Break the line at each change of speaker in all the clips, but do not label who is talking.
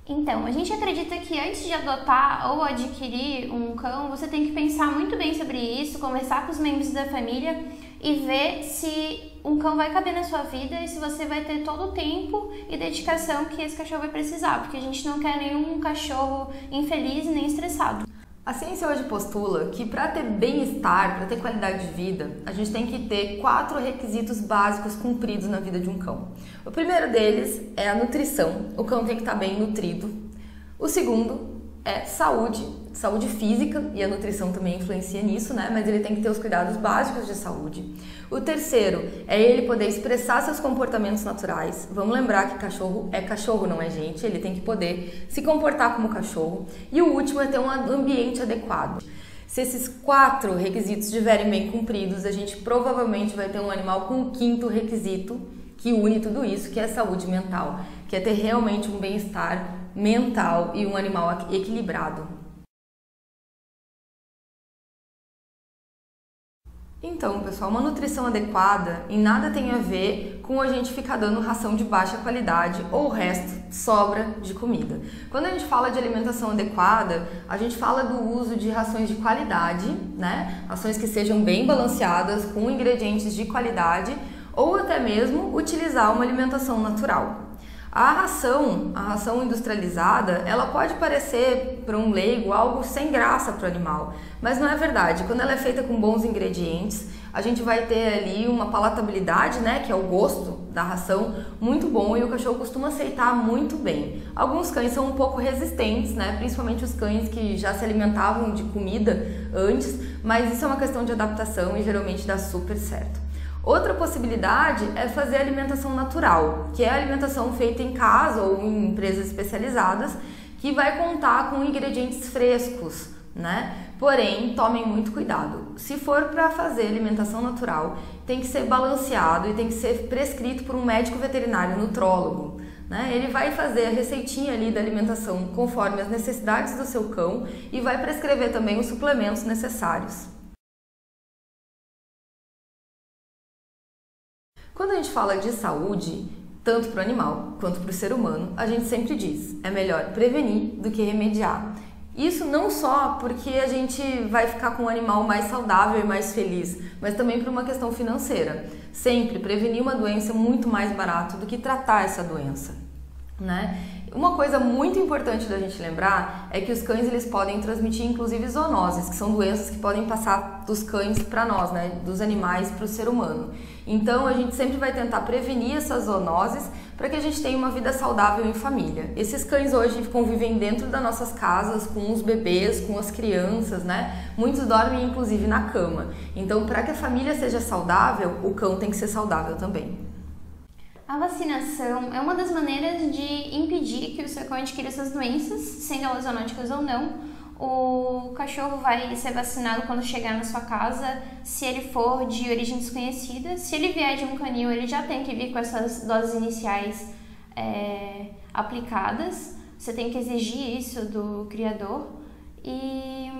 Então, a gente acredita que antes de adotar ou adquirir um cão, você tem que pensar muito bem sobre isso, conversar com os membros da família e ver se um cão vai caber na sua vida e se você vai ter todo o tempo e dedicação que esse cachorro vai precisar, porque a gente não quer nenhum cachorro infeliz nem estressado.
A ciência hoje postula que para ter bem-estar, para ter qualidade de vida, a gente tem que ter 4 requisitos básicos cumpridos na vida de um cão. O primeiro deles é a nutrição, o cão tem que estar bem nutrido. O segundo é saúde física, e a nutrição também influencia nisso, né? Mas ele tem que ter os cuidados básicos de saúde. O terceiro é ele poder expressar seus comportamentos naturais. Vamos lembrar que cachorro é cachorro, não é gente. Ele tem que poder se comportar como cachorro. E o último é ter um ambiente adequado. Se esses 4 requisitos estiverem bem cumpridos, a gente provavelmente vai ter um animal com o 5º requisito, que une tudo isso, que é a saúde mental, que é ter realmente um bem-estar mental e um animal equilibrado. Então, pessoal, uma nutrição adequada em nada tem a ver com a gente ficar dando ração de baixa qualidade ou o resto sobra de comida. Quando a gente fala de alimentação adequada, a gente fala do uso de rações de qualidade, né? Rações que sejam bem balanceadas, com ingredientes de qualidade, ou até mesmo utilizar uma alimentação natural. A ração industrializada, ela pode parecer para um leigo algo sem graça para o animal, mas não é verdade. Quando ela é feita com bons ingredientes, a gente vai ter ali uma palatabilidade, né, que é o gosto da ração, muito bom, e o cachorro costuma aceitar muito bem. Alguns cães são um pouco resistentes, né, principalmente os cães que já se alimentavam de comida antes, mas isso é uma questão de adaptação e geralmente dá super certo. Outra possibilidade é fazer alimentação natural, que é a alimentação feita em casa ou em empresas especializadas, que vai contar com ingredientes frescos, né? Porém, tomem muito cuidado. Se for para fazer alimentação natural, tem que ser balanceado e tem que ser prescrito por um médico veterinário nutrólogo, né? Ele vai fazer a receitinha ali da alimentação conforme as necessidades do seu cão e vai prescrever também os suplementos necessários. Quando a gente fala de saúde, tanto para o animal quanto para o ser humano, a gente sempre diz, é melhor prevenir do que remediar. Isso não só porque a gente vai ficar com um animal mais saudável e mais feliz, mas também por uma questão financeira. Sempre prevenir uma doença é muito mais barato do que tratar essa doença, né? Uma coisa muito importante da gente lembrar é que os cães eles podem transmitir inclusive zoonoses, que são doenças que podem passar dos cães para nós, né? Dos animais para o ser humano. Então a gente sempre vai tentar prevenir essas zoonoses para que a gente tenha uma vida saudável em família. Esses cães hoje convivem dentro das nossas casas com os bebês, com as crianças, né? Muitos dormem inclusive na cama. Então para que a família seja saudável, o cão tem que ser saudável também.
A vacinação é uma das maneiras de impedir que o seu cão adquira essas doenças, sendo elas zoonóticas ou não. O cachorro vai ser vacinado quando chegar na sua casa, se ele for de origem desconhecida. Se ele vier de um canil, ele já tem que vir com essas doses iniciais aplicadas. Você tem que exigir isso do criador e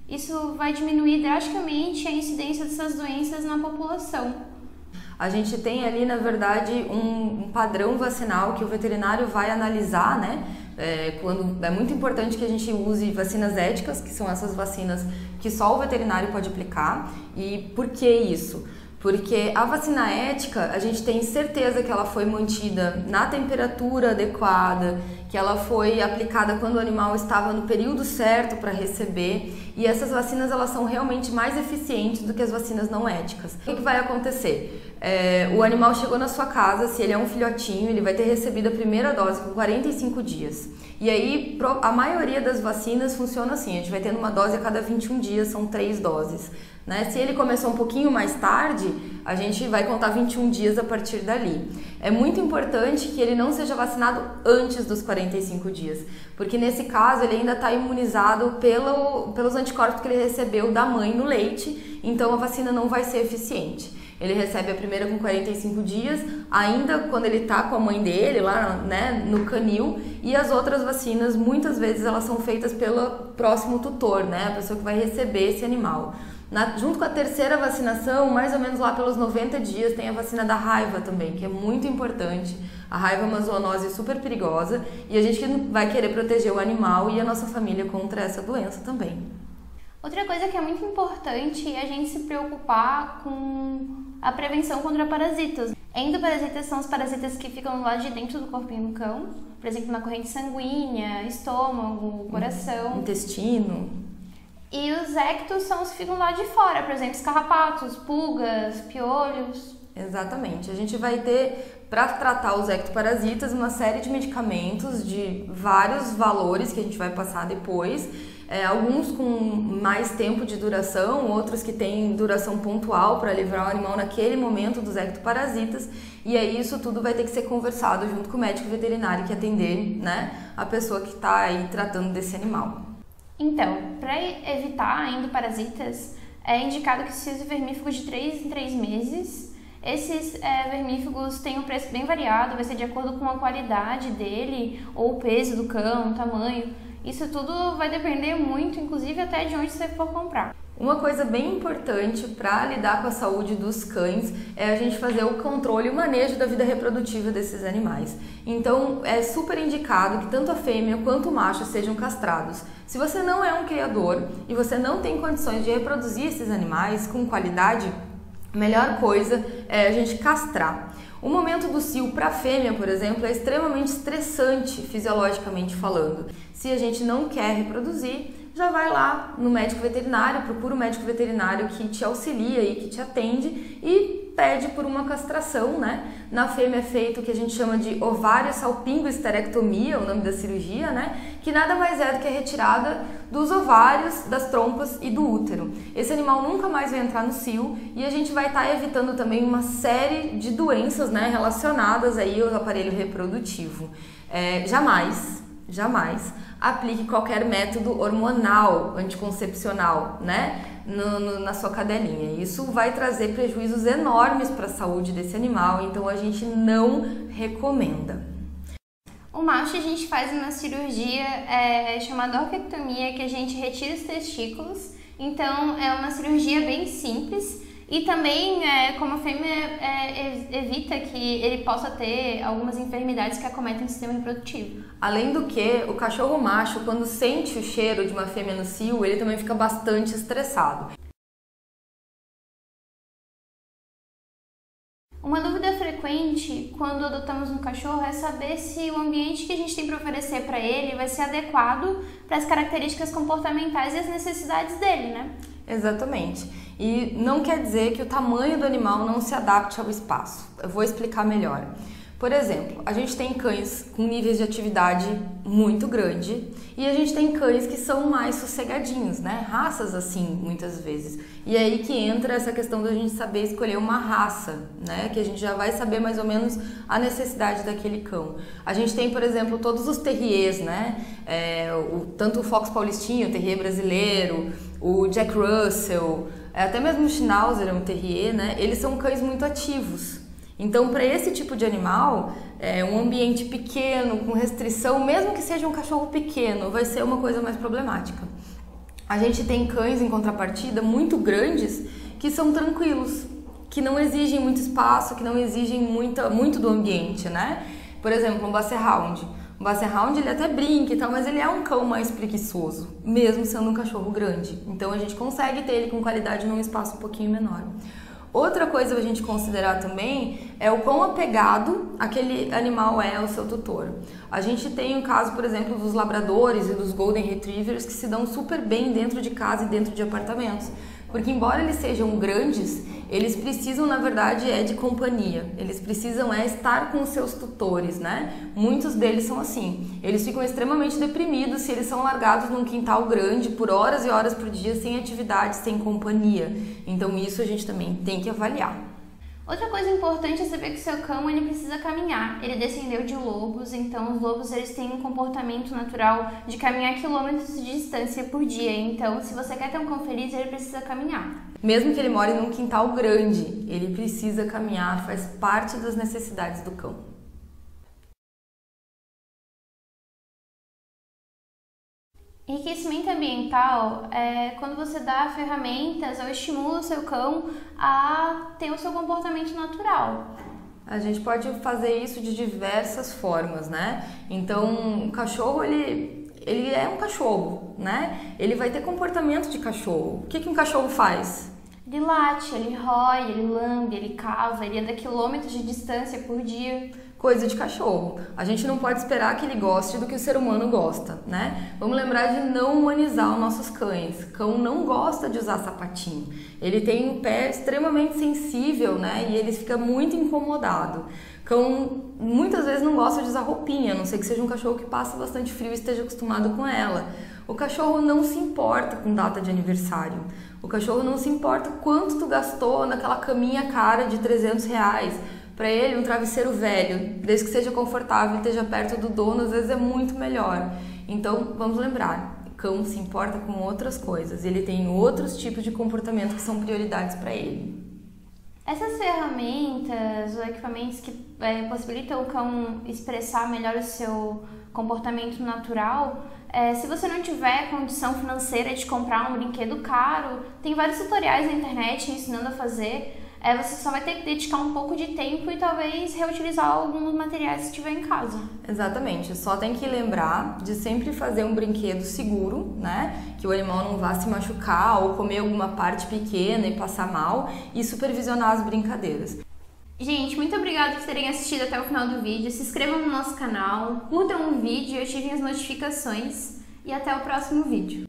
isso vai diminuir drasticamente a incidência dessas doenças na população.
A gente tem ali, na verdade, um padrão vacinal que o veterinário vai analisar, né? Quando é muito importante que a gente use vacinas éticas, que são essas vacinas que só o veterinário pode aplicar. E por que isso? Porque a vacina ética, a gente tem certeza que ela foi mantida na temperatura adequada, que ela foi aplicada quando o animal estava no período certo para receber, e essas vacinas elas são realmente mais eficientes do que as vacinas não éticas. O que vai acontecer? O animal chegou na sua casa, se ele é um filhotinho, ele vai ter recebido a primeira dose com 45 dias. E aí, a maioria das vacinas funciona assim, a gente vai tendo uma dose a cada 21 dias, são 3 doses. Né? Se ele começou um pouquinho mais tarde, a gente vai contar 21 dias a partir dali. É muito importante que ele não seja vacinado antes dos 45 dias, porque nesse caso ele ainda está imunizado pelos anticorpos que ele recebeu da mãe no leite, então a vacina não vai ser eficiente. Ele recebe a primeira com 45 dias, ainda quando ele está com a mãe dele, lá, né, no canil, e as outras vacinas, muitas vezes, elas são feitas pelo próximo tutor, né, a pessoa que vai receber esse animal. Junto com a terceira vacinação, mais ou menos lá pelos 90 dias, tem a vacina da raiva também, que é muito importante. A raiva é uma zoonose super perigosa e a gente vai querer proteger o animal e a nossa família contra essa doença também.
Outra coisa que é muito importante é a gente se preocupar com a prevenção contra parasitas. Endoparasitas são os parasitas que ficam lá de dentro do corpinho do cão, por exemplo, na corrente sanguínea, estômago, coração,
intestino.
E os ectos são os que ficam lá de fora, por exemplo, carrapatos, pulgas, piolhos.
Exatamente. A gente vai ter, para tratar os ectoparasitas, uma série de medicamentos de vários valores que a gente vai passar depois. Alguns com mais tempo de duração, outros que têm duração pontual para livrar o animal naquele momento dos ectoparasitas. E aí isso tudo vai ter que ser conversado junto com o médico veterinário que atender, né, a pessoa que está aí tratando desse animal.
Então, para evitar endoparasitas, é indicado que se use vermífugos de 3 em 3 meses. Esses vermífugos têm um preço bem variado, vai ser de acordo com a qualidade dele, ou o peso do cão, o tamanho. Isso tudo vai depender muito, inclusive até de onde você for comprar.
Uma coisa bem importante para lidar com a saúde dos cães é a gente fazer o controle e o manejo da vida reprodutiva desses animais. Então é super indicado que tanto a fêmea quanto o macho sejam castrados. Se você não é um criador e você não tem condições de reproduzir esses animais com qualidade, a melhor coisa é a gente castrar. O momento do cio para a fêmea, por exemplo, é extremamente estressante fisiologicamente falando. Se a gente não quer reproduzir, já vai lá no médico veterinário, procura o médico veterinário que te auxilia e que te atende e pede por uma castração, né? Na fêmea é feito o que a gente chama de ovário-salpingo-esterectomia, o nome da cirurgia, né? Que nada mais é do que a retirada dos ovários, das trompas e do útero. Esse animal nunca mais vai entrar no cio e a gente vai estar evitando também uma série de doenças, né, relacionadas aí ao aparelho reprodutivo. Jamais aplique qualquer método hormonal, anticoncepcional, né, na sua cadelinha. Isso vai trazer prejuízos enormes para a saúde desse animal, então a gente não recomenda.
O macho a gente faz uma cirurgia chamada orquiectomia, que a gente retira os testículos, então é uma cirurgia bem simples. E também, como a fêmea evita que ele possa ter algumas enfermidades que acometem o sistema reprodutivo.
Além do que, o cachorro macho, quando sente o cheiro de uma fêmea no cio, ele também fica bastante estressado.
Uma dúvida frequente quando adotamos um cachorro é saber se o ambiente que a gente tem para oferecer para ele vai ser adequado para as características comportamentais e as necessidades dele, né?
Exatamente. E não quer dizer que o tamanho do animal não se adapte ao espaço. Eu vou explicar melhor. Por exemplo, a gente tem cães com níveis de atividade muito grande e a gente tem cães que são mais sossegadinhos, né? Raças assim, muitas vezes. E é aí que entra essa questão da gente saber escolher uma raça, né? Que a gente já vai saber mais ou menos a necessidade daquele cão. A gente tem, por exemplo, todos os terriers, né? Tanto o Fox Paulistinho, o terrier brasileiro, o Jack Russell, até mesmo o Schnauzer é um terrier, né? Eles são cães muito ativos. Então, para esse tipo de animal, um ambiente pequeno, com restrição, mesmo que seja um cachorro pequeno, vai ser uma coisa mais problemática. A gente tem cães, em contrapartida, muito grandes, que são tranquilos, que não exigem muito espaço, que não exigem muito do ambiente, né? Por exemplo, um Basset Hound. O Basset Hound, ele até brinca e tal, mas ele é um cão mais preguiçoso, mesmo sendo um cachorro grande. Então, a gente consegue ter ele com qualidade num espaço um pouquinho menor. Outra coisa a gente considerar também é o quão apegado aquele animal é ao seu tutor. A gente tem o caso, por exemplo, dos labradores e dos golden retrievers que se dão super bem dentro de casa e dentro de apartamentos. Porque embora eles sejam grandes, eles precisam, na verdade, de companhia. Eles precisam estar com os seus tutores, né? Muitos deles são assim. Eles ficam extremamente deprimidos se eles são largados num quintal grande por horas e horas por dia, sem atividade, sem companhia. Então isso a gente também tem que avaliar.
Outra coisa importante é saber que o seu cão ele precisa caminhar. Ele descendeu de lobos, então os lobos eles têm um comportamento natural de caminhar quilômetros de distância por dia. Então, se você quer ter um cão feliz, ele precisa caminhar.
Mesmo que ele more num quintal grande, ele precisa caminhar, faz parte das necessidades do cão.
Enriquecimento ambiental é quando você dá ferramentas ou estimula o seu cão a ter o seu comportamento natural.
A gente pode fazer isso de diversas formas, né? Então, o cachorro, ele é um cachorro, né? Ele vai ter comportamento de cachorro. O que um cachorro faz?
Ele late, ele rói, ele lambe, ele cava, ele anda quilômetros de distância por dia.
Coisa de cachorro. A gente não pode esperar que ele goste do que o ser humano gosta, né? Vamos lembrar de não humanizar os nossos cães. Cão não gosta de usar sapatinho. Ele tem um pé extremamente sensível, né? E ele fica muito incomodado. Cão muitas vezes não gosta de usar roupinha, a não ser que seja um cachorro que passa bastante frio e esteja acostumado com ela. O cachorro não se importa com data de aniversário. O cachorro não se importa quanto tu gastou naquela caminha cara de R$300. Para ele, um travesseiro velho, desde que seja confortável e esteja perto do dono, às vezes é muito melhor. Então, vamos lembrar, o cão se importa com outras coisas, ele tem outros tipos de comportamento que são prioridades para ele.
Essas ferramentas ou equipamentos que possibilitam o cão expressar melhor o seu comportamento natural, se você não tiver condição financeira de comprar um brinquedo caro, tem vários tutoriais na internet ensinando a fazer. Você só vai ter que dedicar um pouco de tempo e talvez reutilizar alguns materiais que tiver em casa.
Exatamente, só tem que lembrar de sempre fazer um brinquedo seguro, né? Que o animal não vá se machucar ou comer alguma parte pequena e passar mal, e supervisionar as brincadeiras.
Gente, muito obrigada por terem assistido até o final do vídeo. Se inscrevam no nosso canal, curtam o vídeo e ativem as notificações. E até o próximo vídeo.